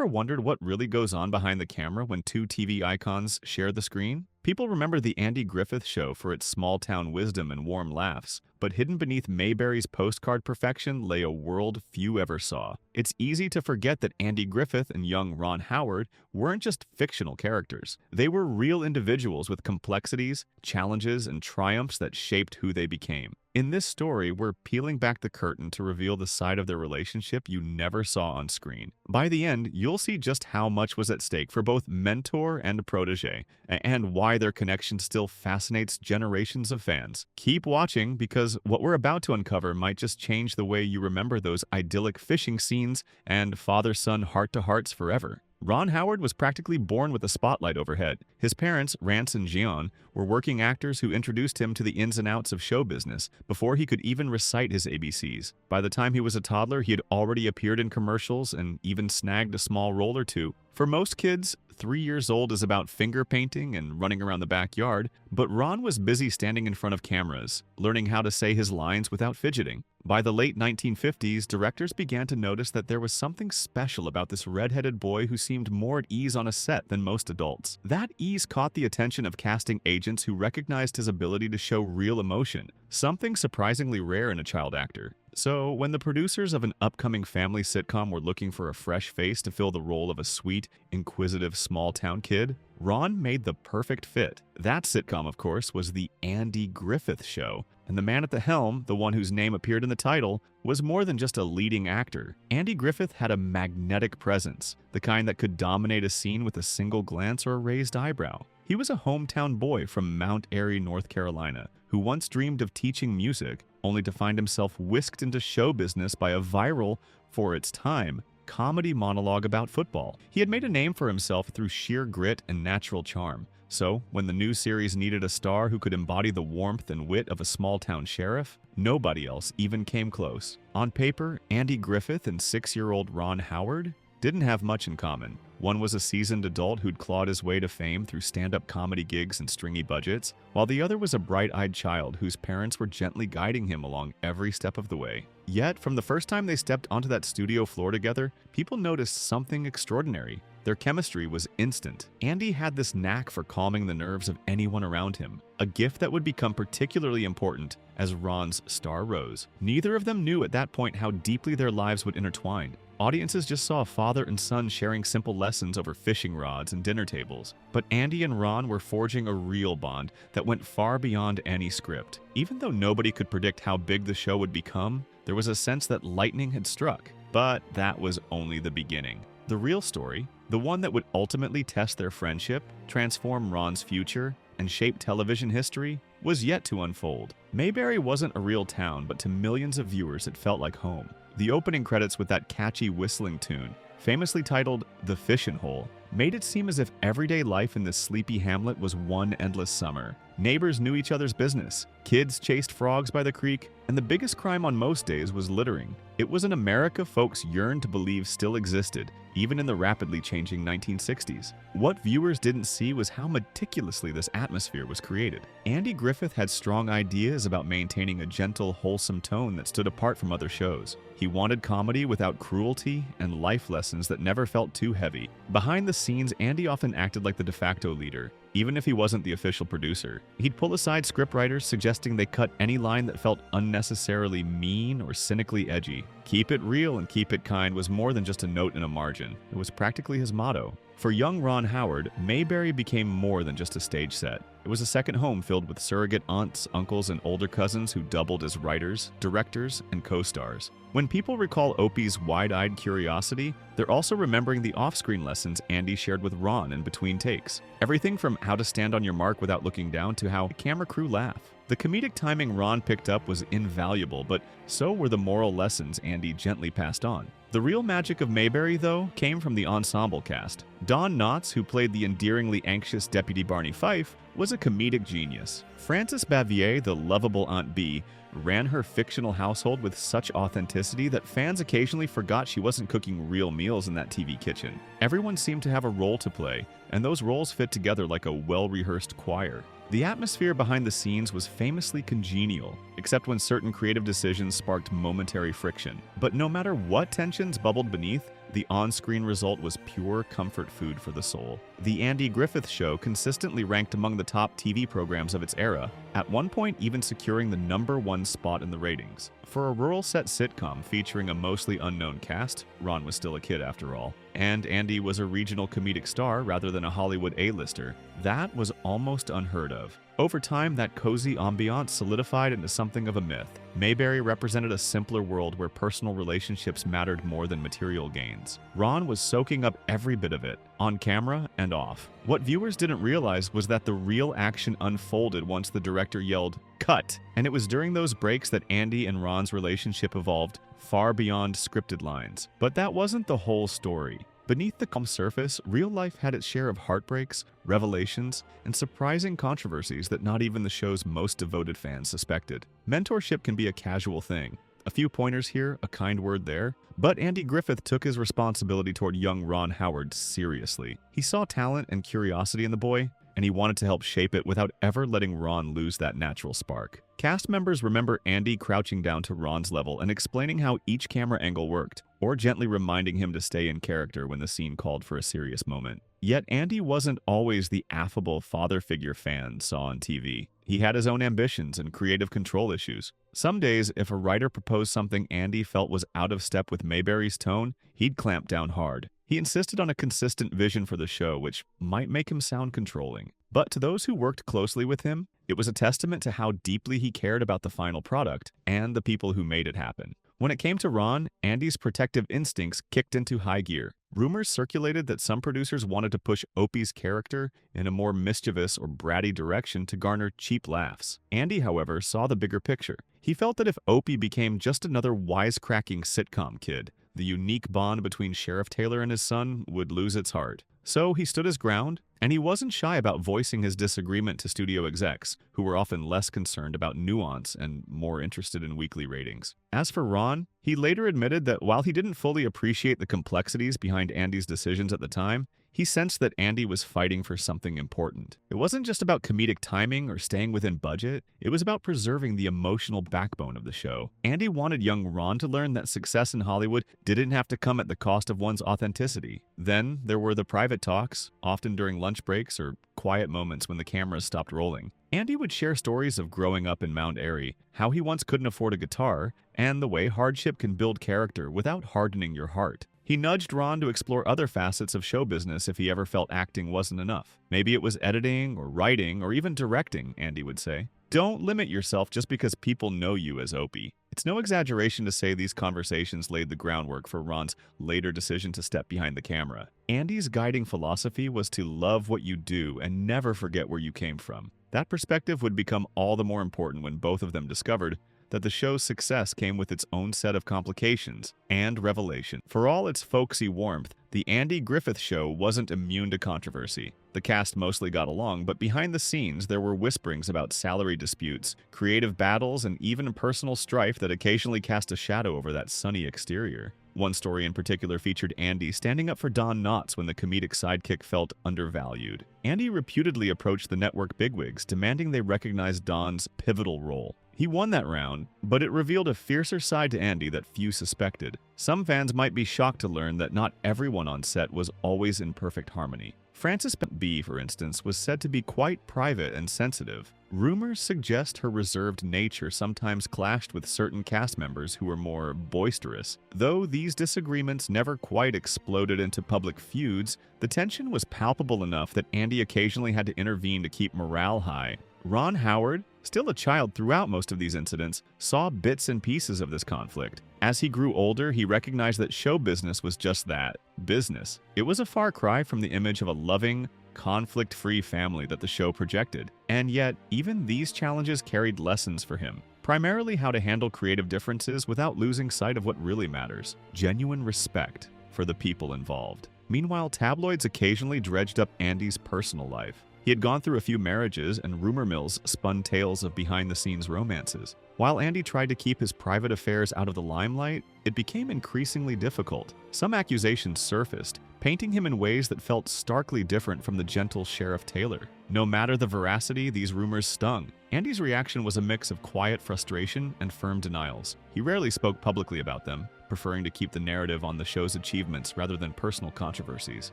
ever wondered what really goes on behind the camera when two TV icons share the screen? People remember the Andy Griffith Show for its small-town wisdom and warm laughs, but hidden beneath Mayberry's postcard perfection lay a world few ever saw. It's easy to forget that Andy Griffith and young Ron Howard weren't just fictional characters. They were real individuals with complexities, challenges, and triumphs that shaped who they became. In this story, we're peeling back the curtain to reveal the side of their relationship you never saw on screen. By the end, you'll see just how much was at stake for both mentor and protege, and why their connection still fascinates generations of fans. Keep watching, because what we're about to uncover might just change the way you remember those idyllic fishing scenes and father-son heart-to-hearts forever. Ron Howard was practically born with a spotlight overhead. His parents, Rance and Gian, were working actors who introduced him to the ins and outs of show business before he could even recite his ABCs. By the time he was a toddler, he had already appeared in commercials and even snagged a small role or two. For most kids, 3 years old is about finger painting and running around the backyard, but Ron was busy standing in front of cameras, learning how to say his lines without fidgeting. By the late 1950s, directors began to notice that there was something special about this red-headed boy who seemed more at ease on a set than most adults. That ease caught the attention of casting agents who recognized his ability to show real emotion, something surprisingly rare in a child actor. So, when the producers of an upcoming family sitcom were looking for a fresh face to fill the role of a sweet, inquisitive small-town kid, Ron made the perfect fit. That sitcom, of course, was the Andy Griffith Show, and the man at the helm, the one whose name appeared in the title, was more than just a leading actor. Andy Griffith had a magnetic presence, the kind that could dominate a scene with a single glance or a raised eyebrow. He was a hometown boy from Mount Airy, North Carolina, who once dreamed of teaching music, only to find himself whisked into show business by a viral, for its time, comedy monologue about football. He had made a name for himself through sheer grit and natural charm. So, when the new series needed a star who could embody the warmth and wit of a small-town sheriff, nobody else even came close. On paper, Andy Griffith and 6-year-old Ron Howard didn't have much in common. One was a seasoned adult who'd clawed his way to fame through stand-up comedy gigs and stringy budgets, while the other was a bright-eyed child whose parents were gently guiding him along every step of the way. Yet, from the first time they stepped onto that studio floor together, people noticed something extraordinary. Their chemistry was instant. Andy had this knack for calming the nerves of anyone around him, a gift that would become particularly important as Ron's star rose. Neither of them knew at that point how deeply their lives would intertwine. Audiences just saw a father and son sharing simple lessons over fishing rods and dinner tables. But Andy and Ron were forging a real bond that went far beyond any script. Even though nobody could predict how big the show would become, there was a sense that lightning had struck. But that was only the beginning. The real story, the one that would ultimately test their friendship, transform Ron's future, and shape television history, was yet to unfold. Mayberry wasn't a real town, but to millions of viewers it felt like home. The opening credits with that catchy whistling tune, famously titled The Fishin' Hole, made it seem as if everyday life in this sleepy hamlet was one endless summer. Neighbors knew each other's business, kids chased frogs by the creek, and the biggest crime on most days was littering. It was an America folks yearned to believe still existed, even in the rapidly changing 1960s. What viewers didn't see was how meticulously this atmosphere was created. Andy Griffith had strong ideas about maintaining a gentle, wholesome tone that stood apart from other shows. He wanted comedy without cruelty and life lessons that never felt too heavy. Behind the scenes, Andy often acted like the de facto leader, even if he wasn't the official producer. He'd pull aside scriptwriters, suggesting they cut any line that felt unnecessarily mean or cynically edgy. Keep it real and keep it kind was more than just a note in a margin. It was practically his motto. For young Ron Howard, Mayberry became more than just a stage set. It was a second home filled with surrogate aunts, uncles, and older cousins who doubled as writers, directors, and co-stars. When people recall Opie's wide-eyed curiosity, they're also remembering the off-screen lessons Andy shared with Ron in between takes. Everything from how to stand on your mark without looking down to how the camera crew laugh. The comedic timing Ron picked up was invaluable, but so were the moral lessons Andy gently passed on. The real magic of Mayberry, though, came from the ensemble cast. Don Knotts, who played the endearingly anxious Deputy Barney Fife, was a comedic genius. Frances Bavier, the lovable Aunt Bee, ran her fictional household with such authenticity that fans occasionally forgot she wasn't cooking real meals in that TV kitchen. Everyone seemed to have a role to play, and those roles fit together like a well-rehearsed choir. The atmosphere behind the scenes was famously congenial, except when certain creative decisions sparked momentary friction. But no matter what tensions bubbled beneath, the on-screen result was pure comfort food for the soul. The Andy Griffith Show consistently ranked among the top TV programs of its era, at one point even securing the #1 spot in the ratings. For a rural-set sitcom featuring a mostly unknown cast, Ron was still a kid after all, and Andy was a regional comedic star rather than a Hollywood A-lister, that was almost unheard of. Over time, that cozy ambiance solidified into something of a myth. Mayberry represented a simpler world where personal relationships mattered more than material gains. Ron was soaking up every bit of it, on camera and off. What viewers didn't realize was that the real action unfolded once the director yelled, "Cut!" And it was during those breaks that Andy and Ron's relationship evolved far beyond scripted lines. But that wasn't the whole story. Beneath the calm surface, real life had its share of heartbreaks, revelations, and surprising controversies that not even the show's most devoted fans suspected. Mentorship can be a casual thing. A few pointers here, a kind word there. But Andy Griffith took his responsibility toward young Ron Howard seriously. He saw talent and curiosity in the boy, and he wanted to help shape it without ever letting Ron lose that natural spark. Cast members remember Andy crouching down to Ron's level and explaining how each camera angle worked, or gently reminding him to stay in character when the scene called for a serious moment. Yet Andy wasn't always the affable father figure fans saw on TV. He had his own ambitions and creative control issues. Some days, if a writer proposed something Andy felt was out of step with Mayberry's tone, he'd clamp down hard. He insisted on a consistent vision for the show, which might make him sound controlling. But to those who worked closely with him, it was a testament to how deeply he cared about the final product and the people who made it happen. When it came to Ron, Andy's protective instincts kicked into high gear. Rumors circulated that some producers wanted to push Opie's character in a more mischievous or bratty direction to garner cheap laughs. Andy, however, saw the bigger picture. He felt that if Opie became just another wisecracking sitcom kid, the unique bond between Sheriff Taylor and his son would lose its heart. So he stood his ground, and he wasn't shy about voicing his disagreement to studio execs, who were often less concerned about nuance and more interested in weekly ratings. As for Ron, he later admitted that while he didn't fully appreciate the complexities behind Andy's decisions at the time, he sensed that Andy was fighting for something important. It wasn't just about comedic timing or staying within budget, it was about preserving the emotional backbone of the show. Andy wanted young Ron to learn that success in Hollywood didn't have to come at the cost of one's authenticity. Then there were the private talks, often during lunch breaks or quiet moments when the cameras stopped rolling. Andy would share stories of growing up in Mount Airy, how he once couldn't afford a guitar, and the way hardship can build character without hardening your heart. He nudged Ron to explore other facets of show business if he ever felt acting wasn't enough. Maybe it was editing or writing or even directing, Andy would say. Don't limit yourself just because people know you as Opie. It's no exaggeration to say these conversations laid the groundwork for Ron's later decision to step behind the camera. Andy's guiding philosophy was to love what you do and never forget where you came from. That perspective would become all the more important when both of them discovered that the show's success came with its own set of complications and revelation. For all its folksy warmth, the Andy Griffith Show wasn't immune to controversy. The cast mostly got along, but behind the scenes there were whisperings about salary disputes, creative battles, and even personal strife that occasionally cast a shadow over that sunny exterior. One story in particular featured Andy standing up for Don Knotts when the comedic sidekick felt undervalued. Andy reputedly approached the network bigwigs, demanding they recognize Don's pivotal role. He won that round, but it revealed a fiercer side to Andy that few suspected. Some fans might be shocked to learn that not everyone on set was always in perfect harmony. Frances B, for instance, was said to be quite private and sensitive. Rumors suggest her reserved nature sometimes clashed with certain cast members who were more boisterous. Though these disagreements never quite exploded into public feuds, the tension was palpable enough that Andy occasionally had to intervene to keep morale high. Ron Howard, still a child throughout most of these incidents, saw bits and pieces of this conflict. As he grew older, he recognized that show business was just that, business. It was a far cry from the image of a loving, conflict-free family that the show projected. And yet, even these challenges carried lessons for him. Primarily how to handle creative differences without losing sight of what really matters. Genuine respect for the people involved. Meanwhile, tabloids occasionally dredged up Andy's personal life. He had gone through a few marriages, and rumor mills spun tales of behind-the-scenes romances. While Andy tried to keep his private affairs out of the limelight, it became increasingly difficult. Some accusations surfaced, painting him in ways that felt starkly different from the gentle Sheriff Taylor. No matter the veracity, these rumors stung. Andy's reaction was a mix of quiet frustration and firm denials. He rarely spoke publicly about them, preferring to keep the narrative on the show's achievements rather than personal controversies.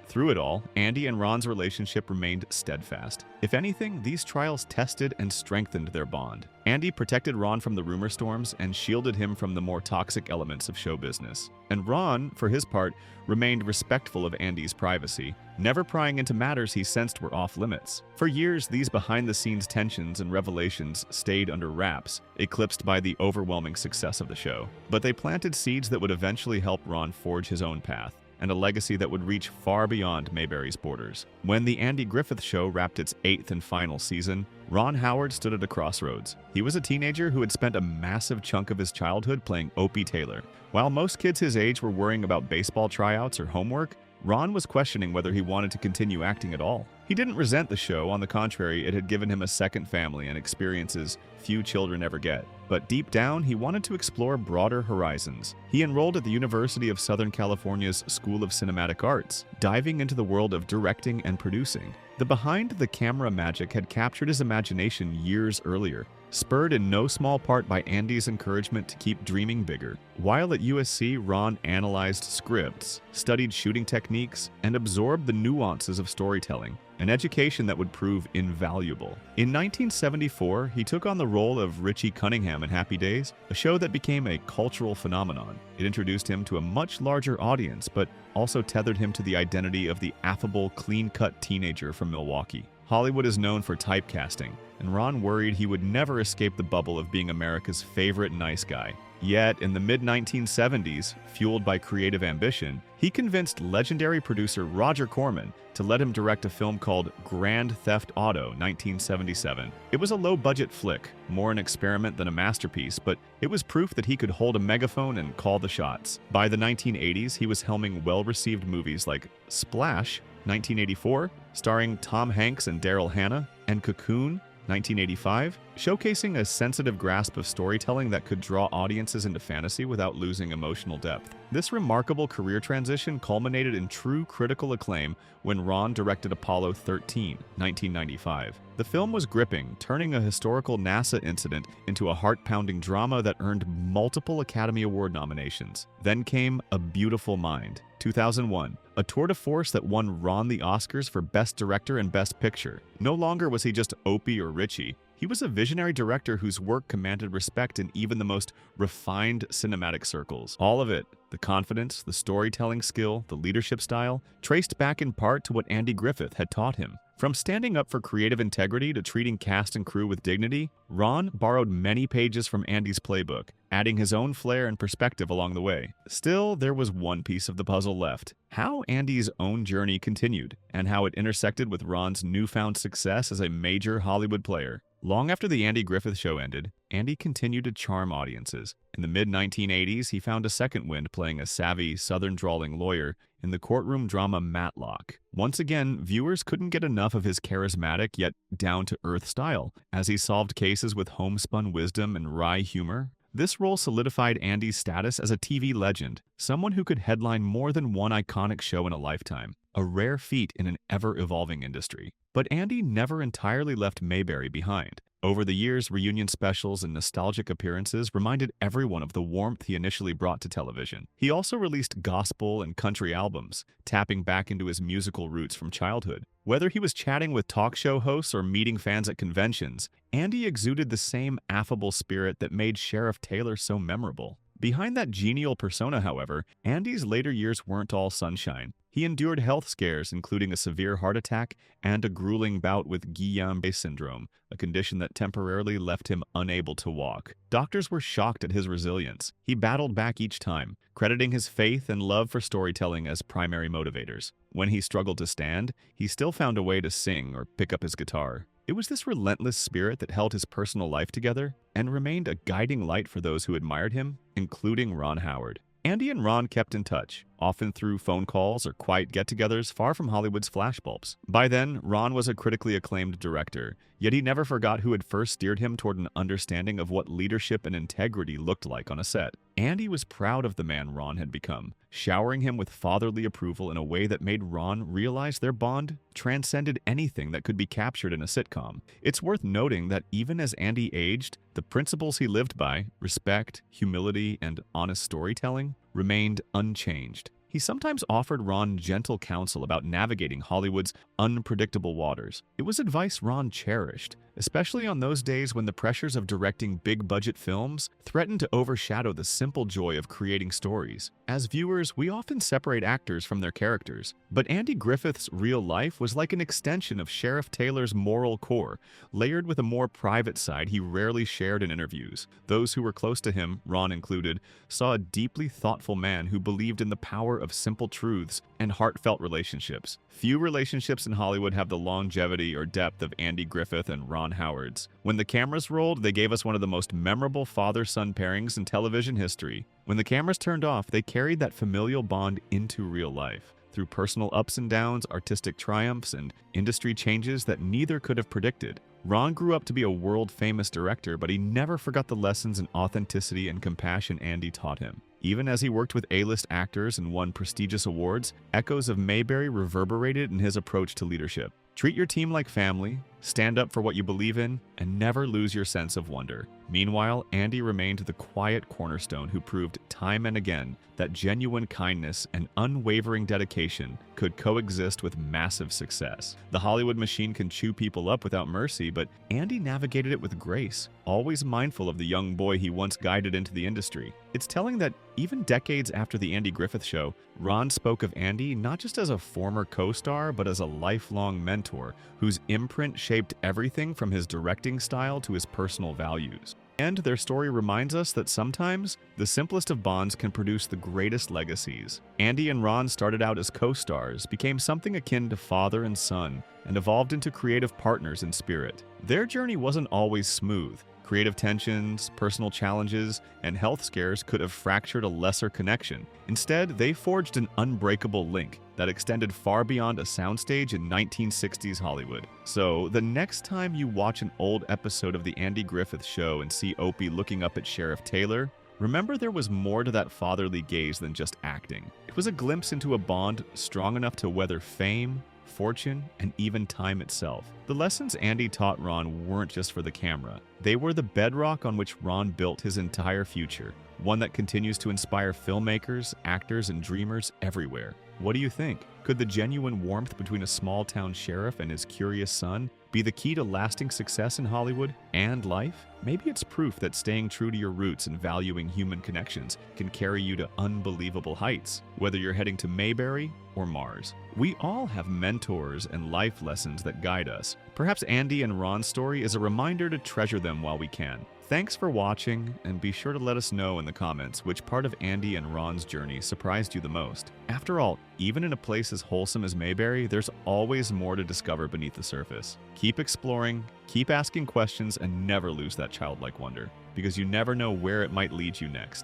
Through it all, Andy and Ron's relationship remained steadfast. If anything, these trials tested and strengthened their bond. Andy protected Ron from the rumor storms and shielded him from the more toxic elements of show business. And Ron, for his part, remained respectful of Andy's privacy, never prying into matters he sensed were off-limits. For years, these behind-the-scenes tensions and revelations stayed under wraps, eclipsed by the overwhelming success of the show. But they planted seeds that would eventually help Ron forge his own path, and a legacy that would reach far beyond Mayberry's borders. When the Andy Griffith Show wrapped its 8th and final season, Ron Howard stood at a crossroads. He was a teenager who had spent a massive chunk of his childhood playing Opie Taylor. While most kids his age were worrying about baseball tryouts or homework, Ron was questioning whether he wanted to continue acting at all. He didn't resent the show, on the contrary, it had given him a second family and experiences few children ever get. But deep down, he wanted to explore broader horizons. He enrolled at the University of Southern California's School of Cinematic Arts, diving into the world of directing and producing. The behind-the-camera magic had captured his imagination years earlier, spurred in no small part by Andy's encouragement to keep dreaming bigger. While at USC, Ron analyzed scripts, studied shooting techniques, and absorbed the nuances of storytelling, an education that would prove invaluable. In 1974, he took on the role of Richie Cunningham in Happy Days, a show that became a cultural phenomenon. It introduced him to a much larger audience, but also tethered him to the identity of the affable, clean-cut teenager from Milwaukee. Hollywood is known for typecasting, and Ron worried he would never escape the bubble of being America's favorite nice guy. Yet, in the mid-1970s, fueled by creative ambition, he convinced legendary producer Roger Corman to let him direct a film called Grand Theft Auto 1977. It was a low-budget flick, more an experiment than a masterpiece, but it was proof that he could hold a megaphone and call the shots. By the 1980s, he was helming well-received movies like Splash, 1984, starring Tom Hanks and Daryl Hannah, and Cocoon, 1985, showcasing a sensitive grasp of storytelling that could draw audiences into fantasy without losing emotional depth. This remarkable career transition culminated in true critical acclaim when Ron directed Apollo 13, 1995. The film was gripping, turning a historical NASA incident into a heart-pounding drama that earned multiple Academy Award nominations. Then came A Beautiful Mind, 2001, a tour de force that won Ron the Oscars for Best Director and Best Picture. No longer was he just Opie or Richie. He was a visionary director whose work commanded respect in even the most refined cinematic circles. All of it, the confidence, the storytelling skill, the leadership style, traced back in part to what Andy Griffith had taught him. From standing up for creative integrity to treating cast and crew with dignity, Ron borrowed many pages from Andy's playbook, adding his own flair and perspective along the way. Still, there was one piece of the puzzle left: how Andy's own journey continued, and how it intersected with Ron's newfound success as a major Hollywood player. Long after the Andy Griffith Show ended, Andy continued to charm audiences. In the mid-1980s, he found a second wind playing a savvy, southern-drawling lawyer in the courtroom drama Matlock. Once again, viewers couldn't get enough of his charismatic yet down-to-earth style, as he solved cases with homespun wisdom and wry humor. This role solidified Andy's status as a TV legend, someone who could headline more than one iconic show in a lifetime, a rare feat in an ever-evolving industry. But Andy never entirely left Mayberry behind. Over the years, reunion specials and nostalgic appearances reminded everyone of the warmth he initially brought to television. He also released gospel and country albums, tapping back into his musical roots from childhood. Whether he was chatting with talk show hosts or meeting fans at conventions, Andy exuded the same affable spirit that made Sheriff Taylor so memorable. Behind that genial persona, however, Andy's later years weren't all sunshine. He endured health scares, including a severe heart attack and a grueling bout with Guillain-Barré syndrome, a condition that temporarily left him unable to walk. Doctors were shocked at his resilience. He battled back each time, crediting his faith and love for storytelling as primary motivators. When he struggled to stand, he still found a way to sing or pick up his guitar. It was this relentless spirit that held his personal life together and remained a guiding light for those who admired him, including Ron Howard. Andy and Ron kept in touch, often through phone calls or quiet get-togethers far from Hollywood's flashbulbs. By then, Ron was a critically acclaimed director, yet he never forgot who had first steered him toward an understanding of what leadership and integrity looked like on a set. Andy was proud of the man Ron had become, showering him with fatherly approval in a way that made Ron realize their bond transcended anything that could be captured in a sitcom. It's worth noting that even as Andy aged, the principles he lived by, respect, humility, and honest storytelling, remained unchanged. He sometimes offered Ron gentle counsel about navigating Hollywood's unpredictable waters. It was advice Ron cherished, especially on those days when the pressures of directing big-budget films threatened to overshadow the simple joy of creating stories. As viewers, we often separate actors from their characters, but Andy Griffith's real life was like an extension of Sheriff Taylor's moral core, layered with a more private side he rarely shared in interviews. Those who were close to him, Ron included, saw a deeply thoughtful man who believed in the power of simple truths and heartfelt relationships. Few relationships in Hollywood have the longevity or depth of Andy Griffith and Ron Howard's. When the cameras rolled, they gave us one of the most memorable father-son pairings in television history. When the cameras turned off, they carried that familial bond into real life. Through personal ups and downs, artistic triumphs, and industry changes that neither could have predicted, Ron grew up to be a world-famous director, but he never forgot the lessons in authenticity and compassion Andy taught him. Even as he worked with A-list actors and won prestigious awards, echoes of Mayberry reverberated in his approach to leadership. Treat your team like family, stand up for what you believe in, and never lose your sense of wonder. Meanwhile, Andy remained the quiet cornerstone who proved time and again that genuine kindness and unwavering dedication could coexist with massive success. The Hollywood machine can chew people up without mercy, but Andy navigated it with grace, always mindful of the young boy he once guided into the industry. It's telling that even decades after The Andy Griffith Show, Ron spoke of Andy not just as a former co-star, but as a lifelong mentor whose imprint shaped everything from his directing style to his personal values. And their story reminds us that sometimes the simplest of bonds can produce the greatest legacies. Andy and Ron started out as co-stars, became something akin to father and son, and evolved into creative partners in spirit. Their journey wasn't always smooth. Creative tensions, personal challenges, and health scares could have fractured a lesser connection. Instead, they forged an unbreakable link that extended far beyond a soundstage in 1960s Hollywood. So, the next time you watch an old episode of The Andy Griffith Show and see Opie looking up at Sheriff Taylor, remember there was more to that fatherly gaze than just acting. It was a glimpse into a bond strong enough to weather fame, fortune, and even time itself. The lessons Andy taught Ron weren't just for the camera. They were the bedrock on which Ron built his entire future, one that continues to inspire filmmakers, actors, and dreamers everywhere. What do you think? Could the genuine warmth between a small-town sheriff and his curious son be the key to lasting success in Hollywood and life? Maybe it's proof that staying true to your roots and valuing human connections can carry you to unbelievable heights, whether you're heading to Mayberry or Mars. We all have mentors and life lessons that guide us. Perhaps Andy and Ron's story is a reminder to treasure them while we can. Thanks for watching, and be sure to let us know in the comments which part of Andy and Ron's journey surprised you the most. After all, even in a place as wholesome as Mayberry, there's always more to discover beneath the surface. Keep exploring, keep asking questions, and never lose that childlike wonder, because you never know where it might lead you next.